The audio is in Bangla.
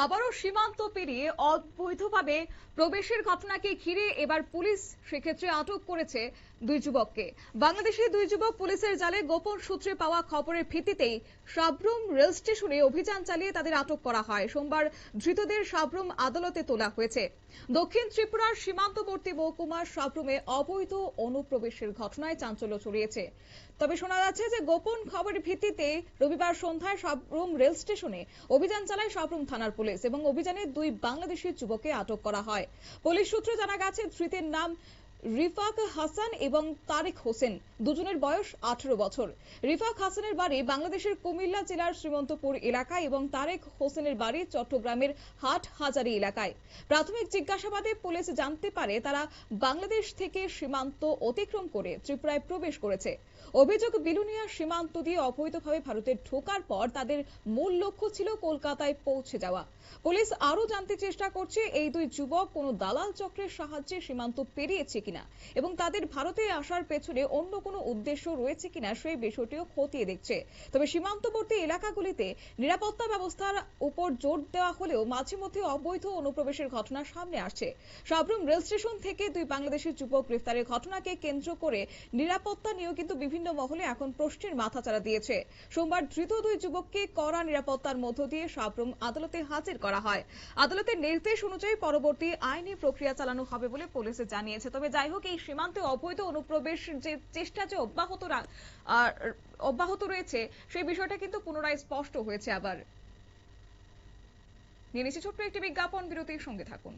আবারও সীমান্ত পেরিয়ে অবৈধভাবে প্রবেশের ঘটনাকে ঘিরে এবার পুলিশ সেক্ষেত্রে আটক করেছে দুই যুবককে। বাংলাদেশের দুই যুবক পুলিশের জালে গোপন সূত্রে পাওয়া খবরের ভিত্তিতেই সাবরুম রেল স্টেশনে অভিযান চালিয়ে তাদের আটক করা হয়। সোমবার ধৃতদের সাবরুম আদালতে তোলা হয়েছে। দক্ষিণ ত্রিপুরার সীমান্তবর্তী মহকুমার সাবরুমে অবৈধ অনুপ্রবেশের ঘটনায় চাঞ্চল্য ছড়িয়েছে। তবে শোনা যাচ্ছে যে গোপন খবরের ভিত্তিতে রবিবার সন্ধ্যায় সাবরুম রেল স্টেশনে অভিযান চালায় সাবরুম থানার পুলিশ এবং অভিযানে দুই বাংলাদেশি যুবককে আটক করা হয়। পুলিশ সূত্রে জানা গেছে ধৃতের নাম রিফাক হাসান এবং তারেক হোসেন। দুজনের বয়স 18 বছর। রিফাক হাসানের বাড়ি বাংলাদেশের কুমিল্লা জেলার শ্রীমন্তপুর এলাকায় এবং তারেক হোসেনের বাড়ি চট্টগ্রামের হাটহাজারী এলাকায়। প্রাথমিক জিজ্ঞাসাবাদে পুলিশ জানতে পারে তারা বাংলাদেশ থেকে সীমান্ত অতিক্রম করে ত্রিপুরায় প্রবেশ করেছে। অভিযোগ, বিলুনিয়া সীমান্ত দিয়ে অবৈধভাবে ভারতে ঢোকার পর তাদের মূল লক্ষ্য ছিল কলকাতায় পৌঁছে যাওয়া। পুলিশ আরো জানতে চেষ্টা করছে এই দুই যুবক কোনো দালাল চক্রের সাহায্যে সীমান্ত পেরিয়েছে কিনা এবং তাদের ভারতে আসার পেছনে অন্য কোনো উদ্দেশ্য রয়েছে কিনা সেই বিষয়টিও খতিয়ে দেখছে। তবে সীমান্তবর্তী এলাকাগুলিতে নিরাপত্তা ব্যবস্থার উপর জোর দেওয়া হলেও মাঝে মধ্যে অবৈধ অনুপ্রবেশের ঘটনা সামনে আসছে। সাবরুম রেল স্টেশন থেকে দুই বাংলাদেশি যুবক গ্রেফতারের ঘটনাকে কেন্দ্র করে নিরাপত্তা নিয়েও কিন্তু বিভিন্ন মহলে এখন প্রশ্নের মাথাচাড়া দিয়েছে। সোমবার ধৃত দুই যুবককে কড়া নিরাপত্তার মধ্য দিয়ে সাবরুম আদালতে হাজির করা হয়। আদালতের নির্দেশ অনুযায়ী পরবর্তী আইনি প্রক্রিয়া চালানো হবে বলে পুলিশ জানিয়েছে। তবে যাই হোক, এই সীমান্তে অবৈধ অনুপ্রবেশ যে চেষ্টা যে অব্যাহত রয়েছে সেই বিষয়টা কিন্তু পুনরায় স্পষ্ট হয়েছে। আবার নিয়ে নিচ্ছি ছোট্ট একটি বিজ্ঞাপন বিরতির সঙ্গে থাকুন।